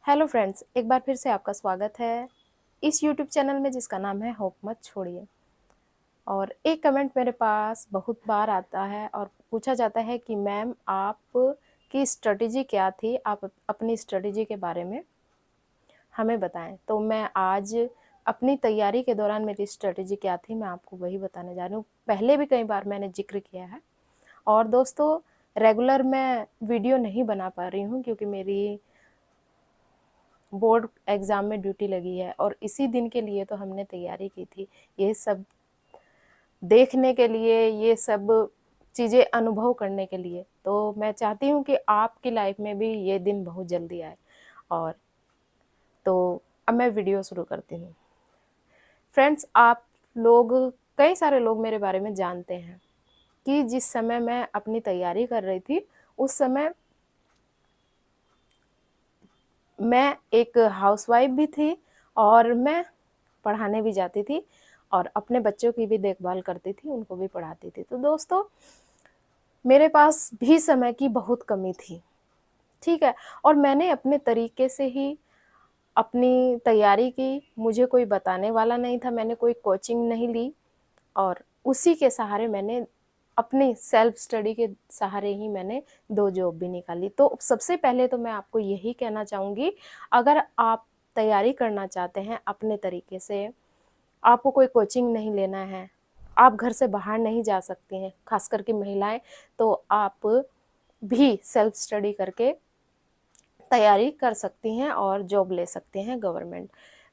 Hello friends, एक बार फिर से आपका स्वागत है इस यूट्यूब चैनल में जिसका नाम है होप मत छोड़िए। और एक कमेंट मेरे पास बहुत बार आता है और पूछा जाता है कि मैम आप की स्ट्रेटजी क्या थी, आप अपनी स्ट्रेटजी के बारे में हमें बताएं। तो मैं आज अपनी तैयारी के दौरान मेरी स्ट्रेटजी क्या थी मैं आपको वही बताने जा रही हूँ। पहले भी कई बार मैंने जिक्र किया है। और दोस्तों, रेगुलर मैं वीडियो नहीं बना पा रही हूँ क्योंकि मेरी बोर्ड एग्ज़ाम में ड्यूटी लगी है और इसी दिन के लिए तो हमने तैयारी की थी, ये सब देखने के लिए, ये सब चीज़ें अनुभव करने के लिए। तो मैं चाहती हूँ कि आपकी लाइफ में भी ये दिन बहुत जल्दी आए। और तो अब मैं वीडियो शुरू करती हूँ। फ्रेंड्स, आप लोग, कई सारे लोग मेरे बारे में जानते हैं कि जिस समय मैं अपनी तैयारी कर रही थी, उस समय मैं एक हाउसवाइफ भी थी और मैं पढ़ाने भी जाती थी और अपने बच्चों की भी देखभाल करती थी, उनको भी पढ़ाती थी। तो दोस्तों, मेरे पास भी समय की बहुत कमी थी, ठीक है? और मैंने अपने तरीके से ही अपनी तैयारी की, मुझे कोई बताने वाला नहीं था, मैंने कोई कोचिंग नहीं ली और उसी के सहारे मैंने अपनी सेल्फ स्टडी के सहारे ही मैंने 2 जॉब भी निकाली। तो सबसे पहले तो मैं आपको यही कहना चाहूँगी, अगर आप तैयारी करना चाहते हैं अपने तरीके से, आपको कोई कोचिंग नहीं लेना है, आप घर से बाहर नहीं जा सकती हैं, ख़ास करके महिलाएँ, तो आप भी सेल्फ स्टडी करके तैयारी कर सकती हैं और जॉब ले सकते हैं गवर्नमेंट।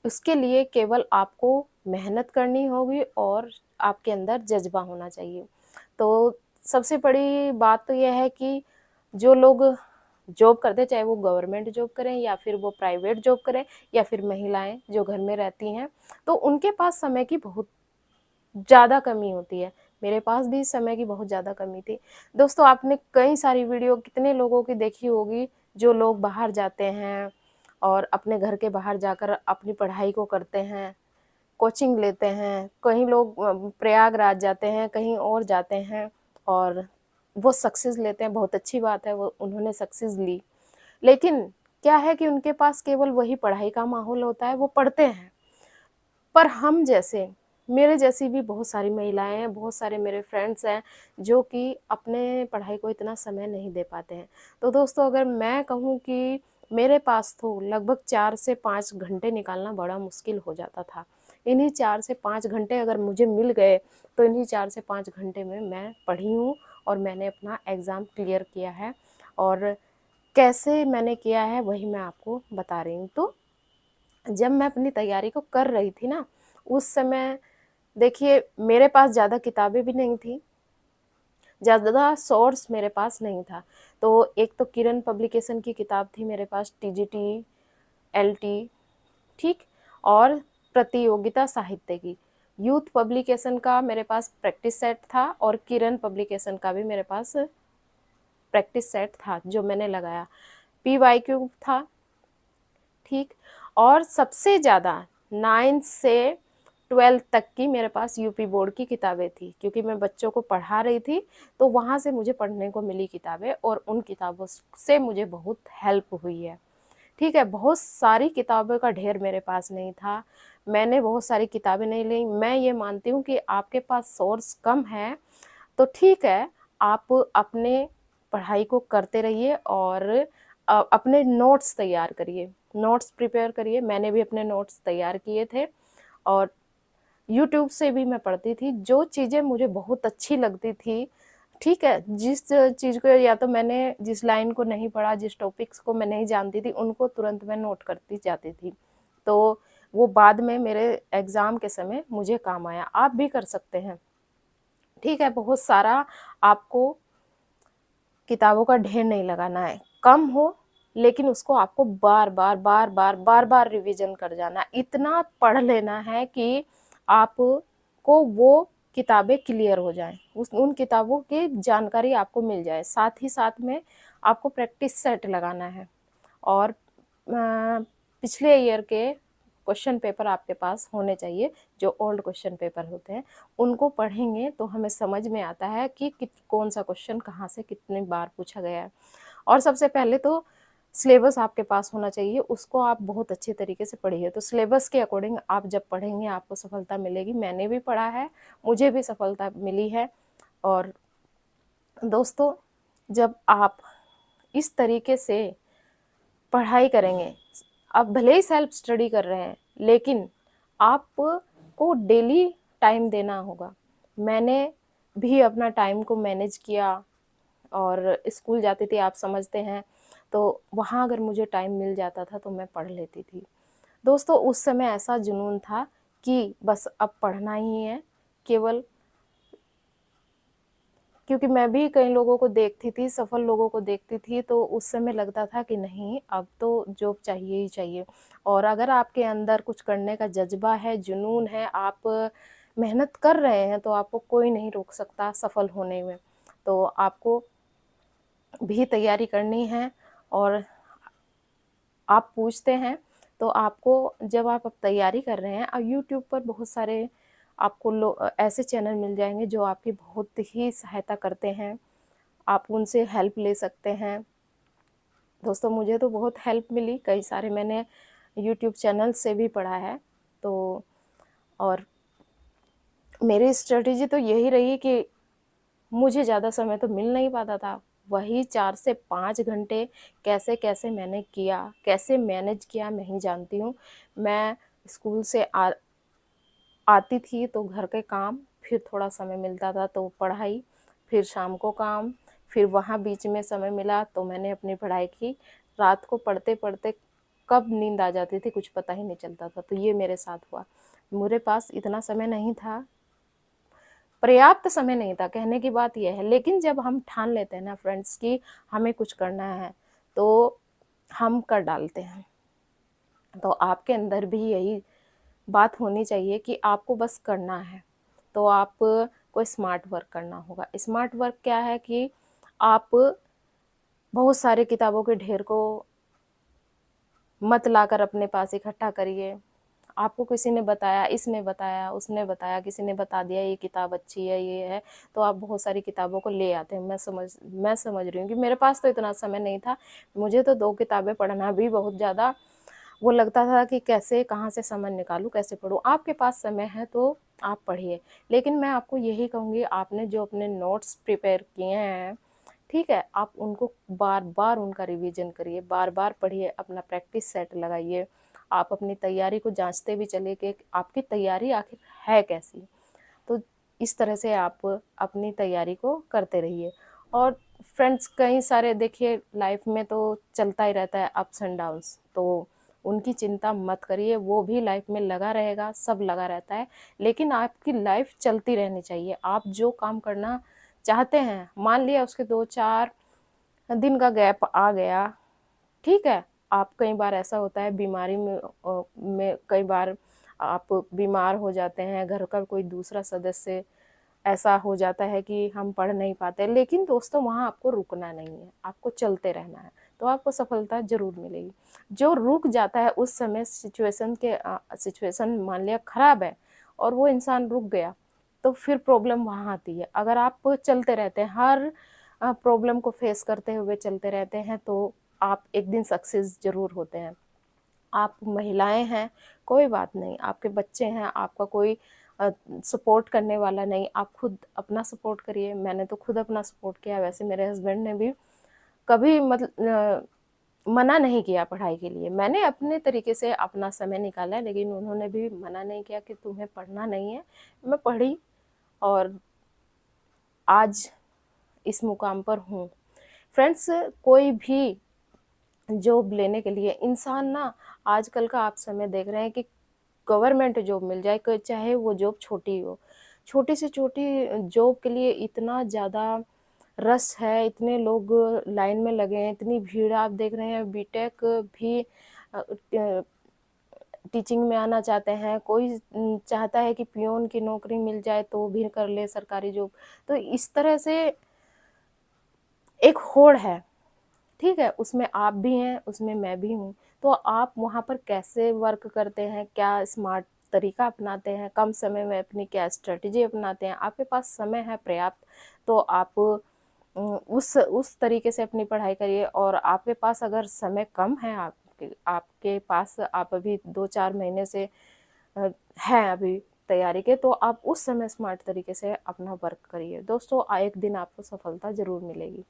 उसके लिए केवल आपको मेहनत करनी होगी और आपके अंदर जज़्बा होना चाहिए। तो सबसे बड़ी बात तो ये है कि जो लोग जॉब करते हैं, चाहे वो गवर्नमेंट जॉब करें या फिर वो प्राइवेट जॉब करें या फिर महिलाएँ जो घर में रहती हैं, तो उनके पास समय की बहुत ज़्यादा कमी होती है। मेरे पास भी समय की बहुत ज़्यादा कमी थी। दोस्तों, आपने कई सारी वीडियो कितने लोगों की देखी होगी, जो लोग बाहर जाते हैं और अपने घर के बाहर जाकर अपनी पढ़ाई को करते हैं, कोचिंग लेते हैं। कई लोग प्रयागराज जाते हैं, कहीं और जाते हैं और वो सक्सेस लेते हैं, बहुत अच्छी बात है, वो उन्होंने सक्सेस ली। लेकिन क्या है कि उनके पास केवल वही पढ़ाई का माहौल होता है, वो पढ़ते हैं। पर हम जैसे, मेरे जैसी भी बहुत सारी महिलाएँ हैं, बहुत सारे मेरे फ्रेंड्स हैं, जो कि अपने पढ़ाई को इतना समय नहीं दे पाते हैं। तो दोस्तों, अगर मैं कहूँ कि मेरे पास तो लगभग 4 से 5 घंटे निकालना बड़ा मुश्किल हो जाता था। इन्हीं 4 से 5 घंटे अगर मुझे मिल गए, तो इन्हीं 4 से 5 घंटे में मैं पढ़ी हूँ और मैंने अपना एग्ज़ाम क्लियर किया है। और कैसे मैंने किया है, वही मैं आपको बता रही हूँ। तो जब मैं अपनी तैयारी को कर रही थी ना, उस समय देखिए मेरे पास ज़्यादा किताबें भी नहीं थी, ज़्यादा सोर्स मेरे पास नहीं था। तो एक तो किरण पब्लिकेशन की किताब थी मेरे पास, टीजीटी, एलटी, ठीक? और प्रतियोगिता साहित्य की। यूथ पब्लिकेशन का मेरे पास प्रैक्टिस सेट था और किरण पब्लिकेशन का भी मेरे पास प्रैक्टिस सेट था जो मैंने लगाया। पीवाईक्यू था, ठीक? और सबसे ज़्यादा 9 से 12 तक की मेरे पास यूपी बोर्ड की किताबें थी, क्योंकि मैं बच्चों को पढ़ा रही थी, तो वहाँ से मुझे पढ़ने को मिली किताबें और उन किताबों से मुझे बहुत हेल्प हुई है, ठीक है? बहुत सारी किताबों का ढेर मेरे पास नहीं था, मैंने बहुत सारी किताबें नहीं ली। मैं ये मानती हूँ कि आपके पास सोर्स कम है, तो ठीक है, आप अपने पढ़ाई को करते रहिए और अपने नोट्स तैयार करिए, नोट्स प्रिपेयर करिए। मैंने भी अपने नोट्स तैयार किए थे और यूट्यूब से भी मैं पढ़ती थी, जो चीज़ें मुझे बहुत अच्छी लगती थी, ठीक है? जिस चीज़ को, या तो मैंने जिस लाइन को नहीं पढ़ा, जिस टॉपिक्स को मैं नहीं जानती थी, उनको तुरंत मैं नोट करती जाती थी। तो वो बाद में मेरे एग्ज़ाम के समय मुझे काम आया। आप भी कर सकते हैं, ठीक है? बहुत सारा आपको किताबों का ढेर नहीं लगाना है, कम हो लेकिन उसको आपको बार-बार, बार-बार, बार-बार रिवीजन कर जाना है। इतना पढ़ लेना है कि आपको वो किताबें क्लियर हो जाएँ, उन किताबों की जानकारी आपको मिल जाए। साथ ही साथ में आपको प्रैक्टिस सेट लगाना है और पिछले ईयर के क्वेश्चन पेपर आपके पास होने चाहिए, जो ओल्ड क्वेश्चन पेपर होते हैं, उनको पढ़ेंगे तो हमें समझ में आता है कि कौन-सा क्वेश्चन कहाँ से कितनी बार पूछा गया है। और सबसे पहले तो सिलेबस आपके पास होना चाहिए, उसको आप बहुत अच्छे तरीके से पढ़िए। तो सिलेबस के अकॉर्डिंग आप जब पढ़ेंगे आपको सफलता मिलेगी। मैंने भी पढ़ा है, मुझे भी सफलता मिली है। और दोस्तों, जब आप इस तरीके से पढ़ाई करेंगे, आप भले ही सेल्फ स्टडी कर रहे हैं, लेकिन आपको डेली टाइम देना होगा। मैंने भी अपना टाइम को मैनेज किया और स्कूल जाती थी, आप समझते हैं, तो वहाँ अगर मुझे टाइम मिल जाता था तो मैं पढ़ लेती थी। दोस्तों, उस समय ऐसा जुनून था कि बस अब पढ़ना ही है केवल, क्योंकि मैं भी कई लोगों को देखती थी, सफल लोगों को देखती थी, तो उस समय लगता था कि नहीं, अब तो जॉब चाहिए ही चाहिए। और अगर आपके अंदर कुछ करने का जज़्बा है, जुनून है, आप मेहनत कर रहे हैं, तो आपको कोई नहीं रोक सकता सफल होने में। तो आपको भी तैयारी करनी है। और आप पूछते हैं, तो आपको, जब आप अब तैयारी कर रहे हैं, यूट्यूब पर बहुत सारे आपको ऐसे चैनल मिल जाएँगे जो आपकी बहुत ही सहायता करते हैं, आप उनसे हेल्प ले सकते हैं। दोस्तों, मुझे तो बहुत हेल्प मिली, कई सारे मैंने यूट्यूब चैनल से भी पढ़ा है। तो और मेरी स्ट्रैटेजी तो यही रही कि मुझे ज़्यादा समय तो मिल नहीं पाता था, वही 4 से 5 घंटे कैसे-कैसे मैंने किया, कैसे मैनेज किया मैं ही जानती हूँ। मैं स्कूल से आती थी तो घर के काम, फिर थोड़ा समय मिलता था तो पढ़ाई, फिर शाम को काम, फिर वहाँ बीच में समय मिला तो मैंने अपनी पढ़ाई की। रात को पढ़ते-पढ़ते कब नींद आ जाती थी कुछ पता ही नहीं चलता था, तो ये मेरे साथ हुआ। मेरे पास इतना समय नहीं था, पर्याप्त समय नहीं था, कहने की बात ये है। लेकिन जब हम ठान लेते हैं ना फ्रेंड्स कि हमें कुछ करना है, तो हम कर डालते हैं। तो आपके अंदर भी यही बात होनी चाहिए कि आपको बस करना है। तो आप को स्मार्ट वर्क करना होगा। स्मार्ट वर्क क्या है कि आप बहुत सारे किताबों के ढेर को मत लाकर अपने पास इकट्ठा करिए। आपको किसी ने बताया, इसने बताया, उसने बताया, किसी ने बता दिया ये किताब अच्छी है, ये है, तो आप बहुत सारी किताबों को ले आते हैं। मैं समझ रही हूँ कि मेरे पास तो इतना समय नहीं था। मुझे तो 2 किताबें पढ़ना भी बहुत ज़्यादा वो लगता था कि कैसे, कहाँ से समय निकालूँ, कैसे पढूँ? आपके पास समय है तो आप पढ़िए। लेकिन मैं आपको यही कहूँगी, आपने जो अपने नोट्स प्रिपेयर किए हैं, ठीक है? आप उनको बार-बार उनका रिवीजन करिए, बार-बार पढ़िए, अपना प्रैक्टिस सेट लगाइए। आप अपनी तैयारी को जाँचते भी चलिए कि आपकी तैयारी आखिर है कैसी? तो इस तरह से आप अपनी तैयारी को करते रहिए। और फ्रेंड्स, कई सारे देखिए लाइफ में तो चलता ही रहता है अप्स एंड डाउन्स, तो उनकी चिंता मत करिए, वो भी लाइफ में लगा रहेगा, सब लगा रहता है। लेकिन आपकी लाइफ चलती रहनी चाहिए। आप जो काम करना चाहते हैं, मान लिया उसके 2-4 दिन का गैप आ गया, ठीक है? आप, कई बार ऐसा होता है बीमारी में कई बार आप बीमार हो जाते हैं, घर का कोई दूसरा सदस्य ऐसा हो जाता है कि हम पढ़ नहीं पाते। लेकिन दोस्तों, वहाँ आपको रुकना नहीं है, आपको चलते रहना है, तो आपको सफलता ज़रूर मिलेगी। जो रुक जाता है उस समय सिचुएशन मान लिया खराब है और वो इंसान रुक गया, तो फिर प्रॉब्लम वहाँ आती है। अगर आप चलते रहते हैं, हर प्रॉब्लम को फेस करते हुए चलते रहते हैं, तो आप एक दिन सक्सेस ज़रूर होते हैं। आप महिलाएँ हैं, कोई बात नहीं, आपके बच्चे हैं, आपका कोई सपोर्ट करने वाला नहीं, आप खुद अपना सपोर्ट करिए। मैंने तो खुद अपना सपोर्ट किया, वैसे मेरे हस्बैंड ने भी कभी मना नहीं किया पढ़ाई के लिए। मैंने अपने तरीके से अपना समय निकाला, लेकिन उन्होंने भी मना नहीं किया कि तुम्हें पढ़ना नहीं है। मैं पढ़ी और आज इस मुकाम पर हूँ। फ्रेंड्स, कोई भी जॉब लेने के लिए इंसान ना, आजकल का आप समय देख रहे हैं कि गवर्नमेंट जॉब मिल जाए, चाहे वो जॉब छोटी हो। छोटी से छोटी जॉब के लिए इतना ज़्यादा रश है, इतने लोग लाइन में लगे हैं, इतनी भीड़ आप देख रहे हैं। बीटेक भी अ, ट टीचिंग में आना चाहते हैं, कोई चाहता है कि पियोन की नौकरी मिल जाए तो भी कर ले सरकारी जॉब। तो इस तरह से एक होड़ है। ठीक है, उसमें आप भी हैं, उसमें मैं भी हूँ। तो आप वहाँ पर कैसे वर्क करते हैं, क्या स्मार्ट तरीका अपनाते हैं, कम समय में अपनी क्या स्ट्रैटेजी अपनाते हैं, आपके पास समय है पर्याप्त, तो आप उस तरीके से अपनी पढ़ाई करिए। और आपके पास अगर समय कम है, आपके पास आप अभी 2-4 महीने से हैं अभी तैयारी के, तो आप उस समय स्मार्ट तरीके से अपना वर्क करिए दोस्तों, एक दिन आपको सफलता ज़रूर मिलेगी।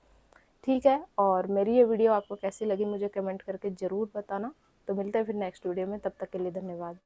ठीक है, और मेरी ये वीडियो आपको कैसी लगी मुझे कमेंट करके ज़रूर बताना। तो मिलते हैं फिर नेक्स्ट वीडियो में, तब तक के लिए धन्यवाद।